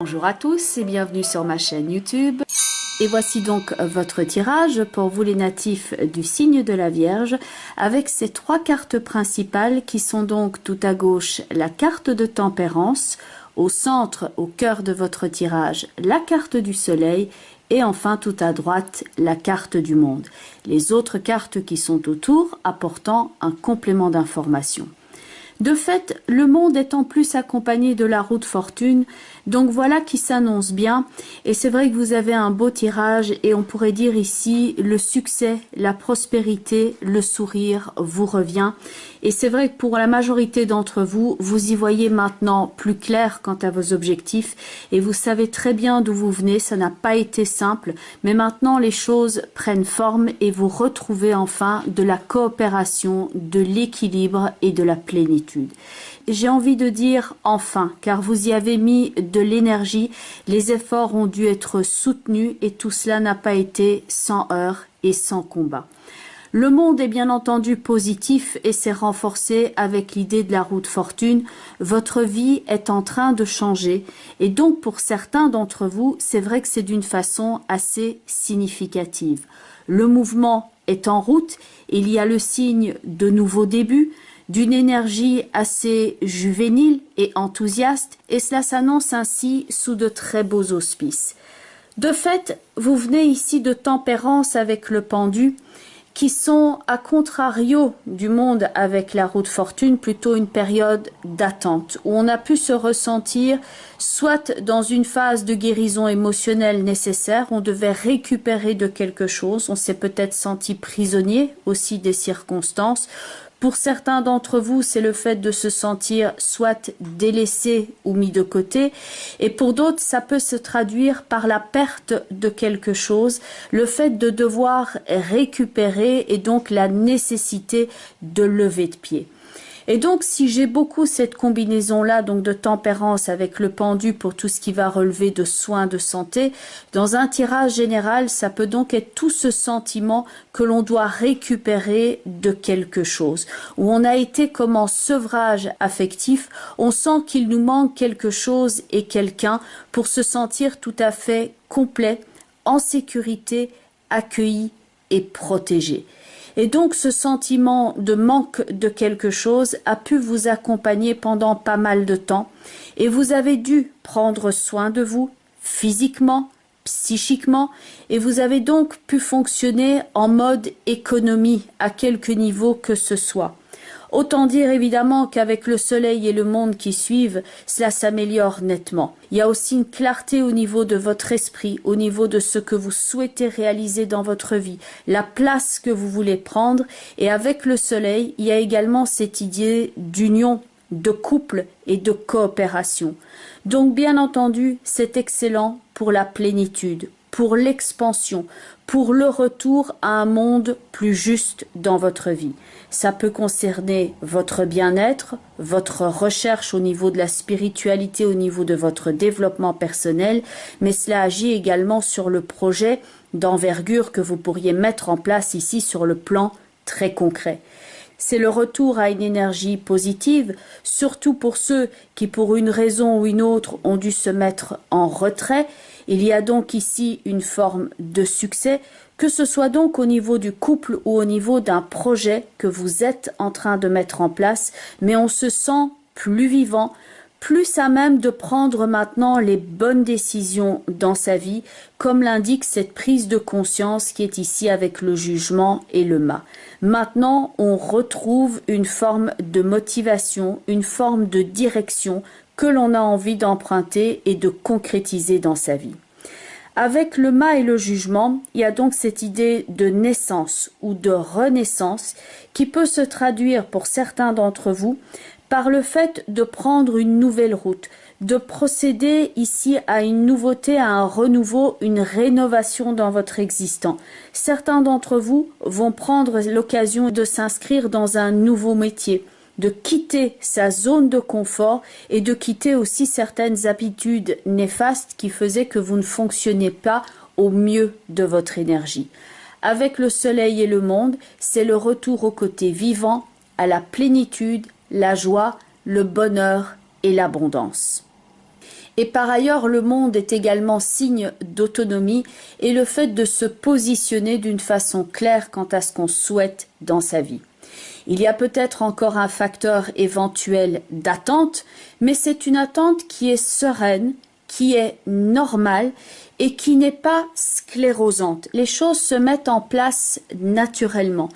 Bonjour à tous et bienvenue sur ma chaîne YouTube. Et voici donc votre tirage pour vous les natifs du signe de la Vierge avec ces trois cartes principales qui sont donc tout à gauche la carte de tempérance, au centre, au cœur de votre tirage, la carte du soleil et enfin tout à droite la carte du monde. Les autres cartes qui sont autour apportant un complément d'information. De fait, le monde est en plus accompagné de la roue de fortune, donc voilà qui s'annonce bien. Et c'est vrai que vous avez un beau tirage et on pourrait dire ici le succès, la prospérité, le sourire vous revient. Et c'est vrai que pour la majorité d'entre vous, vous y voyez maintenant plus clair quant à vos objectifs et vous savez très bien d'où vous venez. Ça n'a pas été simple, mais maintenant les choses prennent forme et vous retrouvez enfin de la coopération, de l'équilibre et de la plénitude. J'ai envie de dire enfin, car vous y avez mis de l'énergie, les efforts ont dû être soutenus et tout cela n'a pas été sans heurts et sans combat. Le monde est bien entendu positif et s'est renforcé avec l'idée de la roue de fortune. Votre vie est en train de changer et donc pour certains d'entre vous, c'est vrai que c'est d'une façon assez significative. Le mouvement est en route, il y a le signe de nouveaux débuts, d'une énergie assez juvénile et enthousiaste et cela s'annonce ainsi sous de très beaux auspices. De fait, vous venez ici de tempérance avec le pendu, qui sont à contrario du monde avec la roue de fortune, plutôt une période d'attente, où on a pu se ressentir soit dans une phase de guérison émotionnelle nécessaire, on devait récupérer de quelque chose, on s'est peut-être senti prisonnier aussi des circonstances. Pour certains d'entre vous, c'est le fait de se sentir soit délaissé ou mis de côté. Et pour d'autres, ça peut se traduire par la perte de quelque chose, le fait de devoir récupérer et donc la nécessité de lever de pied. Et donc, si j'ai beaucoup cette combinaison-là, donc de tempérance avec le pendu pour tout ce qui va relever de soins de santé, dans un tirage général, ça peut donc être tout ce sentiment que l'on doit récupérer de quelque chose, où on a été comme en sevrage affectif, on sent qu'il nous manque quelque chose et quelqu'un pour se sentir tout à fait complet, en sécurité, accueilli et protégé. Et donc ce sentiment de manque de quelque chose a pu vous accompagner pendant pas mal de temps et vous avez dû prendre soin de vous physiquement, psychiquement et vous avez donc pu fonctionner en mode économie à quelque niveau que ce soit. Autant dire évidemment qu'avec le soleil et le monde qui suivent, cela s'améliore nettement. Il y a aussi une clarté au niveau de votre esprit, au niveau de ce que vous souhaitez réaliser dans votre vie, la place que vous voulez prendre. Et avec le soleil, il y a également cette idée d'union, de couple et de coopération. Donc bien entendu, c'est excellent pour la plénitude, pour l'expansion, pour le retour à un monde plus juste dans votre vie. Ça peut concerner votre bien-être, votre recherche au niveau de la spiritualité, au niveau de votre développement personnel, mais cela agit également sur le projet d'envergure que vous pourriez mettre en place ici sur le plan très concret. C'est le retour à une énergie positive, surtout pour ceux qui, pour une raison ou une autre, ont dû se mettre en retrait. Il y a donc ici une forme de succès, que ce soit donc au niveau du couple ou au niveau d'un projet que vous êtes en train de mettre en place, mais on se sent plus vivant, plus à même de prendre maintenant les bonnes décisions dans sa vie, comme l'indique cette prise de conscience qui est ici avec le jugement et le mât. Maintenant, on retrouve une forme de motivation, une forme de direction que l'on a envie d'emprunter et de concrétiser dans sa vie. Avec le mât et le jugement, il y a donc cette idée de naissance ou de renaissance qui peut se traduire pour certains d'entre vous par le fait de prendre une nouvelle route, de procéder ici à une nouveauté, à un renouveau, une rénovation dans votre existant. Certains d'entre vous vont prendre l'occasion de s'inscrire dans un nouveau métier, de quitter sa zone de confort et de quitter aussi certaines habitudes néfastes qui faisaient que vous ne fonctionnez pas au mieux de votre énergie. Avec le soleil et le monde, c'est le retour au côté vivant, à la plénitude, la joie, le bonheur et l'abondance. Et par ailleurs, le monde est également signe d'autonomie et le fait de se positionner d'une façon claire quant à ce qu'on souhaite dans sa vie. Il y a peut-être encore un facteur éventuel d'attente, mais c'est une attente qui est sereine, qui est normale et qui n'est pas sclérosante. Les choses se mettent en place naturellement.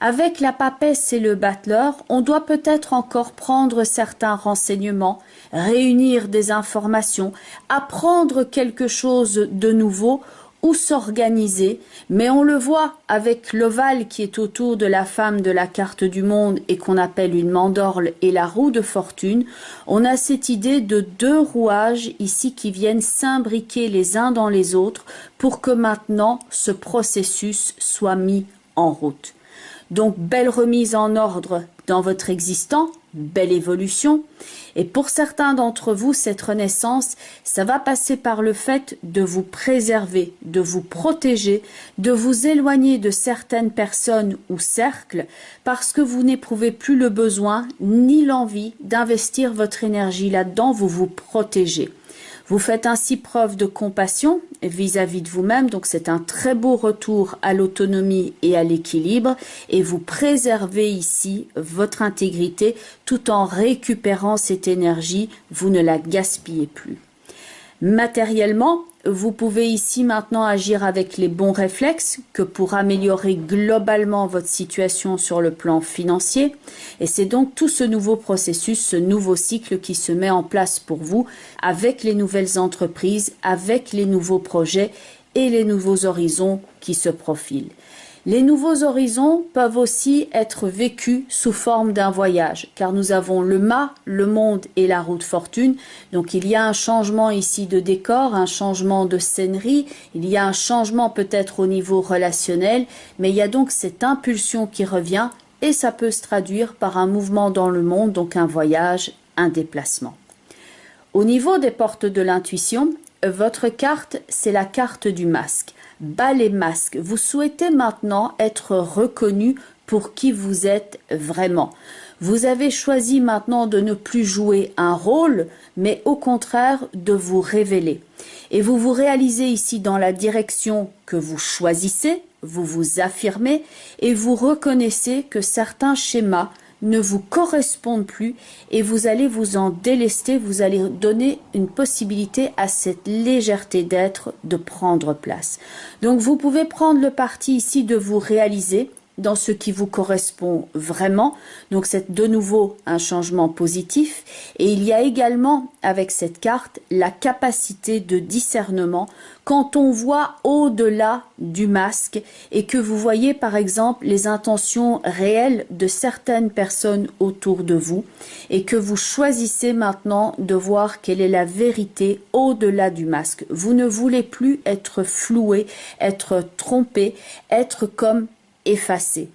Avec la papesse et le battleur, on doit peut-être encore prendre certains renseignements, réunir des informations, apprendre quelque chose de nouveau ou s'organiser, mais on le voit avec l'ovale qui est autour de la femme de la carte du monde et qu'on appelle une mandorle et la roue de fortune, on a cette idée de deux rouages ici qui viennent s'imbriquer les uns dans les autres pour que maintenant ce processus soit mis en route. Donc, belle remise en ordre dans votre existant, belle évolution. Et pour certains d'entre vous, cette renaissance, ça va passer par le fait de vous préserver, de vous protéger, de vous éloigner de certaines personnes ou cercles parce que vous n'éprouvez plus le besoin ni l'envie d'investir votre énergie là-dedans, vous vous protégez. Vous faites ainsi preuve de compassion vis-à-vis de vous-même, donc c'est un très beau retour à l'autonomie et à l'équilibre, et vous préservez ici votre intégrité tout en récupérant cette énergie, vous ne la gaspillez plus. Matériellement, vous pouvez ici maintenant agir avec les bons réflexes que pour améliorer globalement votre situation sur le plan financier. Et c'est donc tout ce nouveau processus, ce nouveau cycle qui se met en place pour vous avec les nouvelles entreprises, avec les nouveaux projets et les nouveaux horizons qui se profilent. Les nouveaux horizons peuvent aussi être vécus sous forme d'un voyage, car nous avons le mât, le monde et la roue de fortune. Donc il y a un changement ici de décor, un changement de scénerie, il y a un changement peut-être au niveau relationnel, mais il y a donc cette impulsion qui revient et ça peut se traduire par un mouvement dans le monde, donc un voyage, un déplacement. Au niveau des portes de l'intuition, votre carte, c'est la carte du masque. Bas les masques, vous souhaitez maintenant être reconnu pour qui vous êtes vraiment. Vous avez choisi maintenant de ne plus jouer un rôle, mais au contraire de vous révéler. Et vous vous réalisez ici dans la direction que vous choisissez, vous vous affirmez et vous reconnaissez que certains schémas ne vous correspondent plus et vous allez vous en délester, vous allez donner une possibilité à cette légèreté d'être de prendre place. Donc vous pouvez prendre le parti ici de vous réaliser dans ce qui vous correspond vraiment. Donc c'est de nouveau un changement positif. Et il y a également avec cette carte la capacité de discernement quand on voit au-delà du masque et que vous voyez par exemple les intentions réelles de certaines personnes autour de vous et que vous choisissez maintenant de voir quelle est la vérité au-delà du masque. Vous ne voulez plus être floué, être trompé, être comme effacé.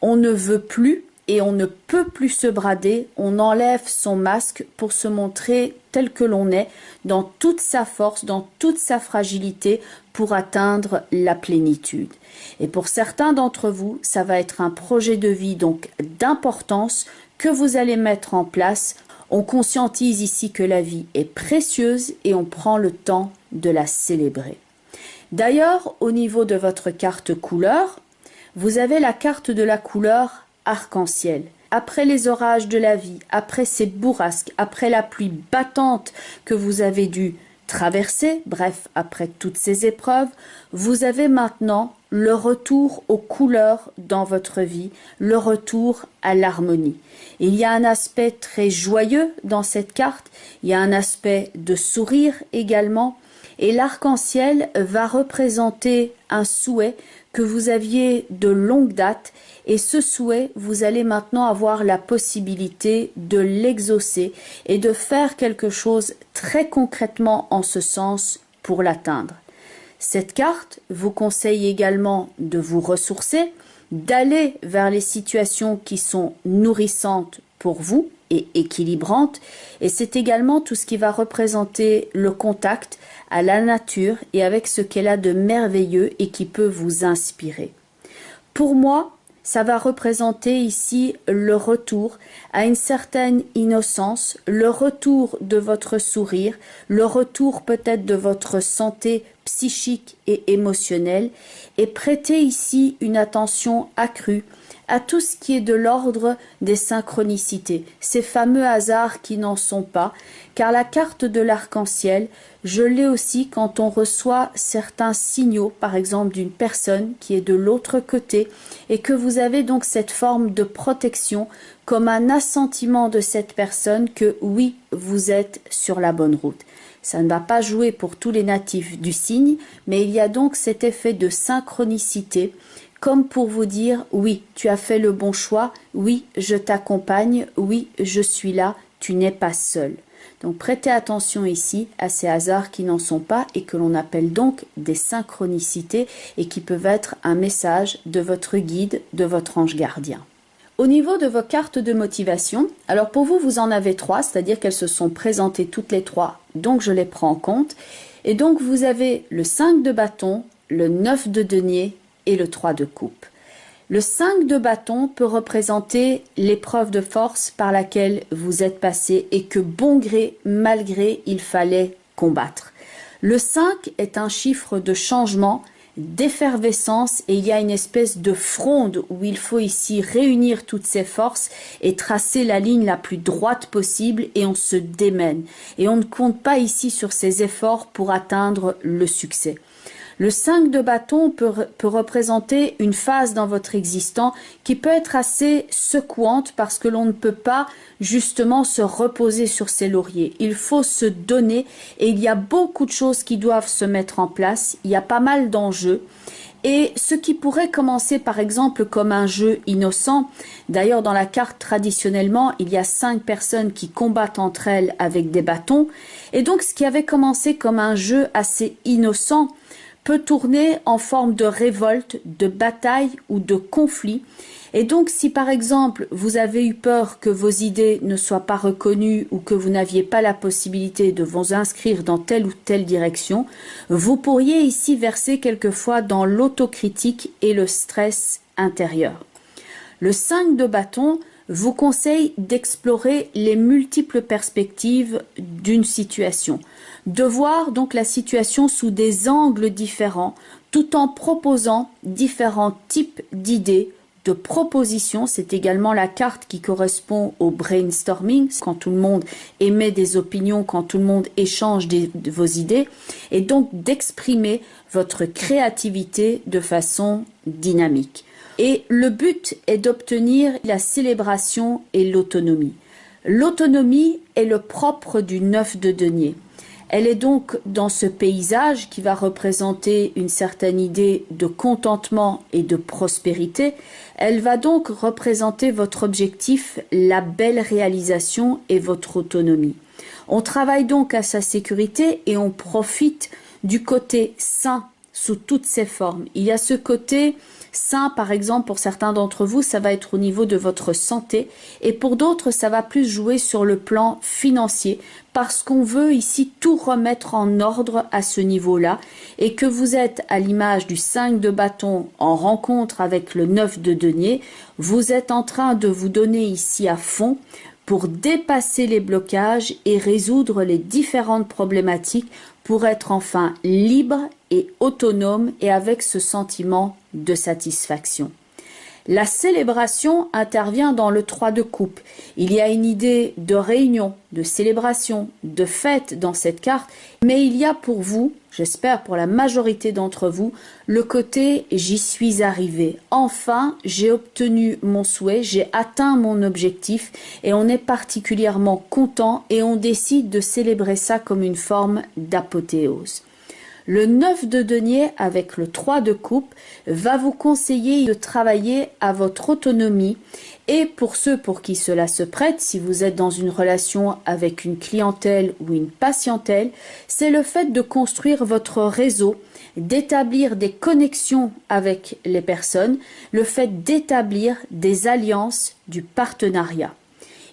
On ne veut plus et on ne peut plus se brader, on enlève son masque pour se montrer tel que l'on est, dans toute sa force, dans toute sa fragilité, pour atteindre la plénitude. Et pour certains d'entre vous, ça va être un projet de vie donc d'importance que vous allez mettre en place. On conscientise ici que la vie est précieuse et on prend le temps de la célébrer. D'ailleurs, au niveau de votre carte couleur, vous avez la carte de la couleur arc-en-ciel. Après les orages de la vie, après ces bourrasques, après la pluie battante que vous avez dû traverser, bref, après toutes ces épreuves, vous avez maintenant le retour aux couleurs dans votre vie, le retour à l'harmonie. Il y a un aspect très joyeux dans cette carte, il y a un aspect de sourire également, et l'arc-en-ciel va représenter un souhait que vous aviez de longue date et ce souhait, vous allez maintenant avoir la possibilité de l'exaucer et de faire quelque chose très concrètement en ce sens pour l'atteindre. Cette carte vous conseille également de vous ressourcer, d'aller vers les situations qui sont nourrissantes pour vous et équilibrantes, et c'est également tout ce qui va représenter le contact à la nature et avec ce qu'elle a de merveilleux et qui peut vous inspirer. Pour moi, ça va représenter ici le retour à une certaine innocence, le retour de votre sourire, le retour peut-être de votre santé psychique et émotionnelle, et prêtez ici une attention accrue à tout ce qui est de l'ordre des synchronicités, ces fameux hasards qui n'en sont pas, car la carte de l'arc-en-ciel, je l'ai aussi quand on reçoit certains signaux, par exemple d'une personne qui est de l'autre côté, et que vous avez donc cette forme de protection comme un assentiment de cette personne que oui, vous êtes sur la bonne route. Ça ne va pas jouer pour tous les natifs du signe, mais il y a donc cet effet de synchronicité, comme pour vous dire, oui, tu as fait le bon choix, oui, je t'accompagne, oui, je suis là, tu n'es pas seul. Donc prêtez attention ici à ces hasards qui n'en sont pas et que l'on appelle donc des synchronicités et qui peuvent être un message de votre guide, de votre ange gardien. Au niveau de vos cartes de motivation, alors pour vous, vous en avez 3, c'est-à-dire qu'elles se sont présentées toutes les 3, donc je les prends en compte. Et donc vous avez le 5 de bâton, le 9 de denier et le 3 de coupe. Le 5 de bâton peut représenter l'épreuve de force par laquelle vous êtes passé et que bon gré, mal gré, il fallait combattre. Le 5 est un chiffre de changement, d'effervescence et il y a une espèce de fronde où il faut ici réunir toutes ses forces et tracer la ligne la plus droite possible et on se démène. Et on ne compte pas ici sur ses efforts pour atteindre le succès. Le 5 de bâton peut représenter une phase dans votre existence qui peut être assez secouante parce que l'on ne peut pas justement se reposer sur ses lauriers. Il faut se donner et il y a beaucoup de choses qui doivent se mettre en place. Il y a pas mal d'enjeux. Et ce qui pourrait commencer par exemple comme un jeu innocent, d'ailleurs dans la carte traditionnellement il y a 5 personnes qui combattent entre elles avec des bâtons, et donc ce qui avait commencé comme un jeu assez innocent peut tourner en forme de révolte, de bataille ou de conflit. Et donc si par exemple vous avez eu peur que vos idées ne soient pas reconnues ou que vous n'aviez pas la possibilité de vous inscrire dans telle ou telle direction, vous pourriez ici verser quelquefois dans l'autocritique et le stress intérieur. Le 5 de bâton vous conseille d'explorer les multiples perspectives d'une situation, de voir donc la situation sous des angles différents, tout en proposant différents types d'idées, de propositions. C'est également la carte qui correspond au brainstorming, quand tout le monde émet des opinions, quand tout le monde échange de vos idées, et donc d'exprimer votre créativité de façon dynamique. Et le but est d'obtenir la célébration et l'autonomie. L'autonomie est le propre du 9 de denier. Elle est donc dans ce paysage qui va représenter une certaine idée de contentement et de prospérité. Elle va donc représenter votre objectif, la belle réalisation et votre autonomie. On travaille donc à sa sécurité et on profite du côté sain sous toutes ses formes. Il y a ce côté sain, par exemple, pour certains d'entre vous, ça va être au niveau de votre santé et pour d'autres, ça va plus jouer sur le plan financier parce qu'on veut ici tout remettre en ordre à ce niveau-là et que vous êtes à l'image du 5 de bâton en rencontre avec le 9 de denier, vous êtes en train de vous donner ici à fond pour dépasser les blocages et résoudre les différentes problématiques pour être enfin libre et autonome et avec ce sentiment de satisfaction. La célébration intervient dans le 3 de coupe. Il y a une idée de réunion, de célébration, de fête dans cette carte, mais il y a pour vous, j'espère pour la majorité d'entre vous, le côté « j'y suis arrivé ». Enfin, j'ai obtenu mon souhait, j'ai atteint mon objectif et on est particulièrement content et on décide de célébrer ça comme une forme d'apothéose. Le 9 de denier avec le 3 de coupe va vous conseiller de travailler à votre autonomie et pour ceux pour qui cela se prête, si vous êtes dans une relation avec une clientèle ou une patientèle, c'est le fait de construire votre réseau, d'établir des connexions avec les personnes, le fait d'établir des alliances, du partenariat.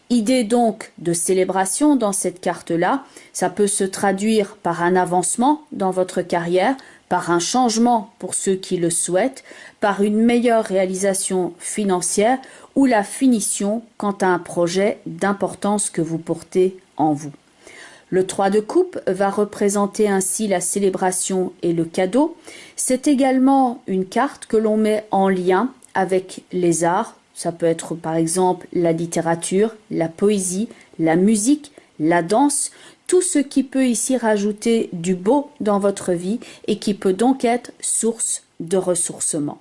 Idée donc de célébration dans cette carte-là, ça peut se traduire par un avancement dans votre carrière, par un changement pour ceux qui le souhaitent, par une meilleure réalisation financière ou la finition quant à un projet d'importance que vous portez en vous. Le 3 de coupe va représenter ainsi la célébration et le cadeau. C'est également une carte que l'on met en lien avec les arts. Ça peut être par exemple la littérature, la poésie, la musique, la danse, tout ce qui peut ici rajouter du beau dans votre vie et qui peut donc être source de ressourcement.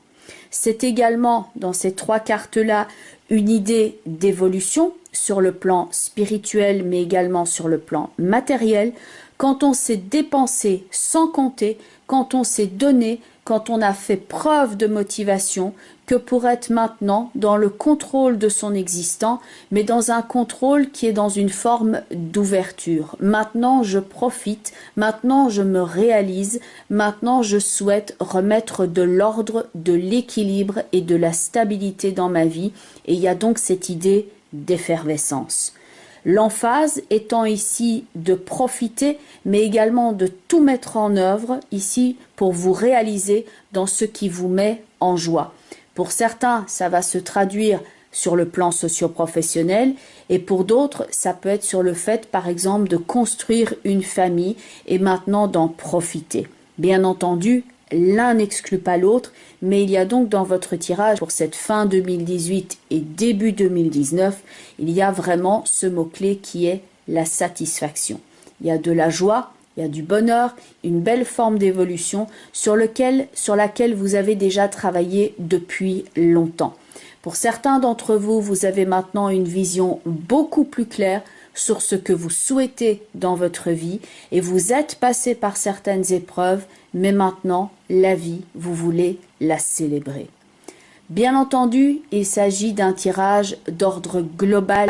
C'est également dans ces 3 cartes-là une idée d'évolution sur le plan spirituel mais également sur le plan matériel, quand on s'est dépensé sans compter, quand on s'est donné, quand on a fait preuve de motivation, que pour être maintenant dans le contrôle de son existant, mais dans un contrôle qui est dans une forme d'ouverture. Maintenant, je profite, maintenant je me réalise, maintenant je souhaite remettre de l'ordre, de l'équilibre et de la stabilité dans ma vie. Et il y a donc cette idée d'effervescence. L'emphase étant ici de profiter, mais également de tout mettre en œuvre ici pour vous réaliser dans ce qui vous met en joie. Pour certains, ça va se traduire sur le plan socio-professionnel et pour d'autres, ça peut être sur le fait, par exemple, de construire une famille et maintenant d'en profiter. Bien entendu, l'un n'exclut pas l'autre, mais il y a donc dans votre tirage pour cette fin 2018 et début 2019, il y a vraiment ce mot-clé qui est la satisfaction. Il y a de la joie, il y a du bonheur, une belle forme d'évolution sur laquelle vous avez déjà travaillé depuis longtemps. Pour certains d'entre vous, vous avez maintenant une vision beaucoup plus claire sur ce que vous souhaitez dans votre vie et vous êtes passé par certaines épreuves, mais maintenant, la vie, vous voulez la célébrer. Bien entendu, il s'agit d'un tirage d'ordre global.